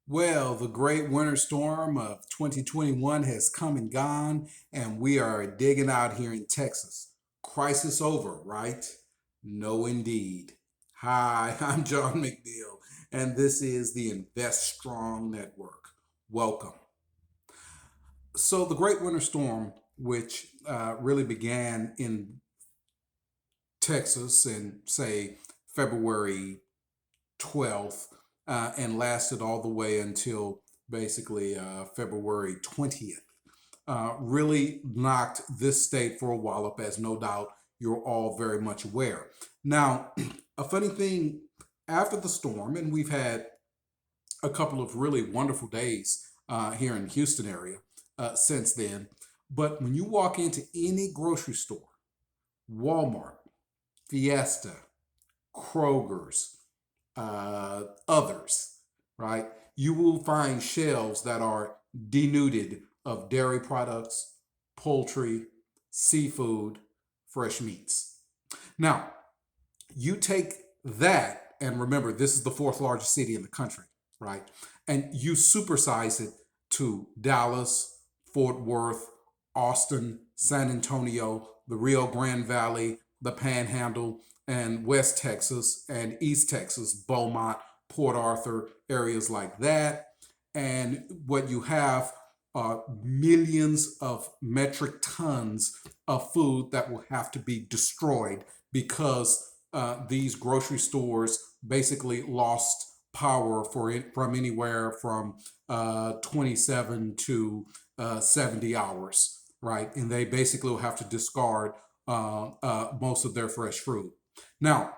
Well, the great winter storm of 2021 has come and gone, and we are digging out here in Texas. Crisis over, right? No, indeed. Hi, I'm John McNeil, and this is the Invest Strong Network. Welcome. So, the great winter storm, which really began in Texas in, say, February 12th and lasted all the way until basically February 20th. Really knocked this state for a wallop, as no doubt you're all very much aware. Now, a funny thing after the storm, and we've had a couple of really wonderful days here in the Houston area since then, but when you walk into any grocery store, Walmart, Fiesta, Kroger's, others, right? You will find shelves that are denuded of dairy products, poultry, seafood, fresh meats. Now, you take that, and remember, this is the fourth largest city in the country, right? And you supersize it to Dallas, Fort Worth, Austin, San Antonio, the Rio Grande Valley, the Panhandle, and West Texas and East Texas, Beaumont, Port Arthur, areas like that. And what you have are millions of metric tons of food that will have to be destroyed because these grocery stores basically lost power for it from anywhere from 27 to 70 hours, right? And they basically will have to discard most of their fresh fruit. Now,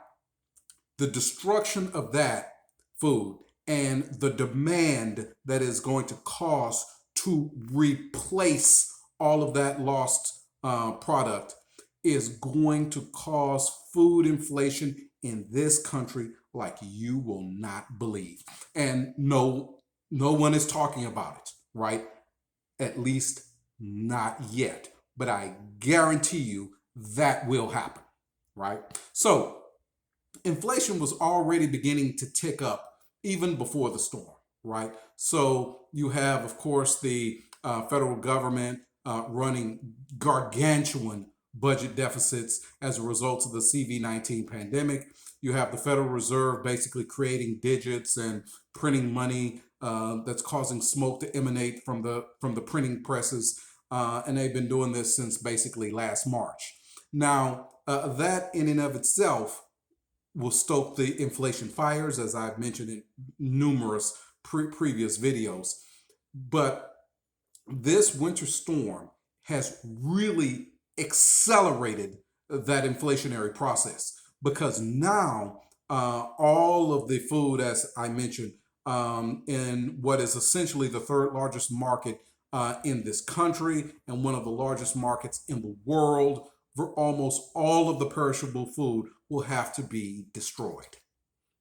the destruction of that food and the demand that is going to cause to replace all of that lost product is going to cause food inflation in this country like you will not believe. And no one is talking about it, right? At least not yet. But I guarantee you that will happen, right? So inflation was already beginning to tick up even before the storm, right? So you have, of course, the federal government running gargantuan budget deficits as a result of the CV-19 pandemic. You have the Federal Reserve basically creating digits and printing money that's causing smoke to emanate from the printing presses, and they've been doing this since basically last March. Now, that in and of itself will stoke the inflation fires, as I've mentioned in numerous previous videos. But this winter storm has really accelerated that inflationary process because now all of the food, as I mentioned, in what is essentially the third largest market in this country and one of the largest markets in the world, for almost all of the perishable food will have to be destroyed.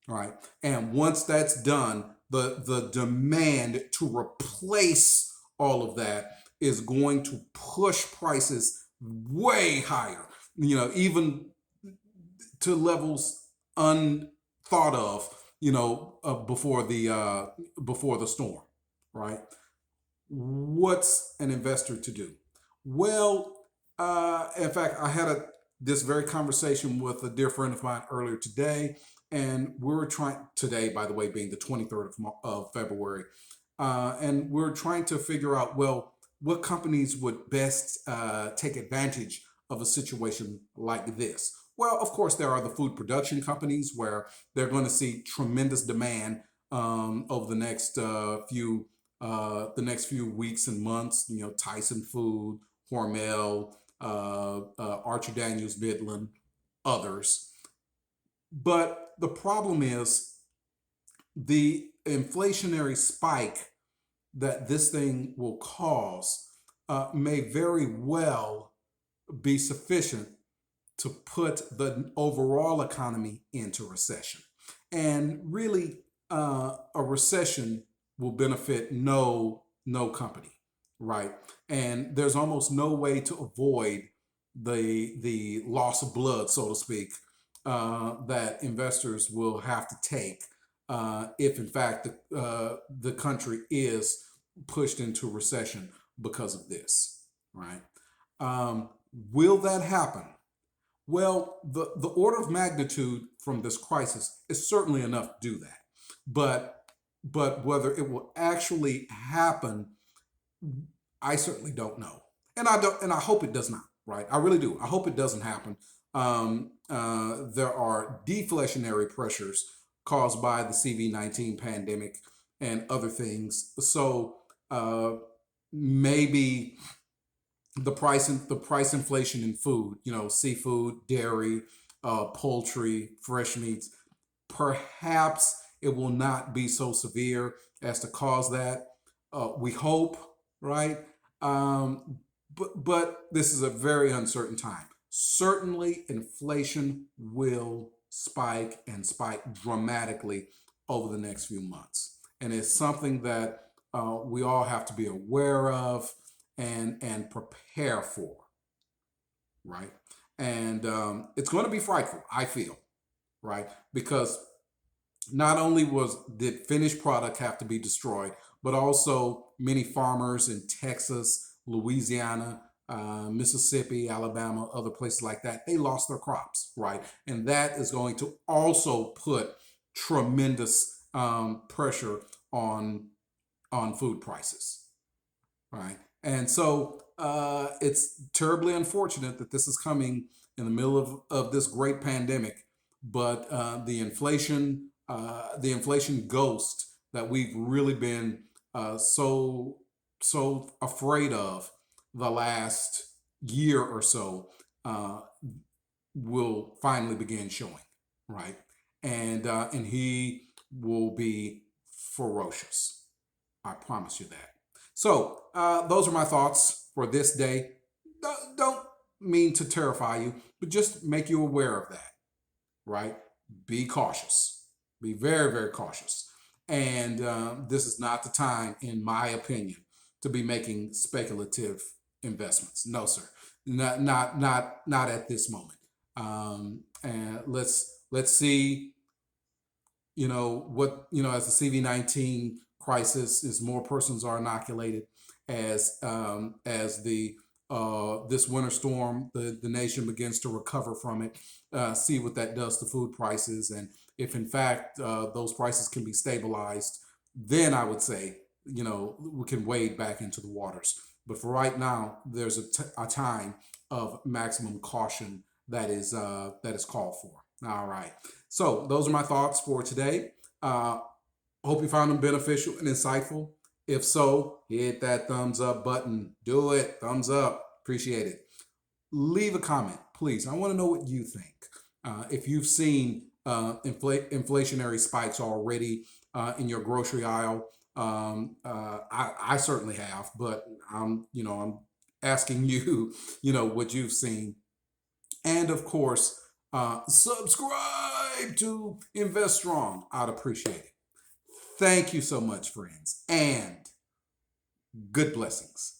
All right. And once that's done, the demand to replace all of that is going to push prices way higher, even to levels unthought of, before the storm, right? What's an investor to do? Well, in fact, I had this very conversation with a dear friend of mine earlier today, and we were trying today, by the way, being the 23rd of February, and we're trying to figure out, well, what companies would best take advantage of a situation like this. Well, of course, there are the food production companies where they're going to see tremendous demand over the next few weeks and months. Tyson Food, Hormel, Archer Daniels Midland, others. But the problem is the inflationary spike that this thing will cause may very well be sufficient to put the overall economy into recession. And really, a recession will benefit no company, right? And there's almost no way to avoid the loss of blood, so to speak, that investors will have to take if in fact the country is pushed into recession because of this, right? Um, will that happen? Well, the order of magnitude from this crisis is certainly enough to do that, but whether it will actually happen, I certainly don't know, and I hope it does not. Right, I really do. I hope it doesn't happen. There are deflationary pressures caused by the CV-19 pandemic and other things. So maybe the price inflation in food, seafood, dairy, poultry, fresh meats, perhaps it will not be so severe as to cause that. We hope, right? But this is a very uncertain time. Certainly, inflation will spike and spike dramatically over the next few months, and it's something that we all have to be aware of and prepare for, right? And it's going to be frightful, I feel, right? Because not only did finished product have to be destroyed, but also many farmers in Texas, Louisiana, Mississippi, Alabama, other places like that, they lost their crops, right? And that is going to also put tremendous pressure on food prices, right? And so it's terribly unfortunate that this is coming in the middle of this great pandemic, but the inflation ghost that we've really been so afraid of the last year or so uh, will finally begin showing, right? And he will be ferocious. I promise you that. So those are my thoughts for this day. Don't mean to terrify you, but just make you aware of that, right? Be cautious. Be very, very cautious. And this is not the time, in my opinion, to be making speculative investments. No, sir. Not at this moment. And let's see, as the CV-19 crisis, as more persons are inoculated, as the this winter storm, the nation begins to recover from it, see what that does to food prices, and if in fact those prices can be stabilized, then I would say, we can wade back into the waters. But for right now, there's a time of maximum caution that is called for. All right. So those are my thoughts for today. Hope you found them beneficial and insightful. If so, hit that thumbs up button. Do it. Thumbs up. Appreciate it. Leave a comment, please. I want to know what you think. If you've seen inflationary spikes already in your grocery aisle, I certainly have, but I'm asking you, what you've seen. And of course, subscribe to Invest Strong. I'd appreciate it. Thank you so much, friends, and good blessings.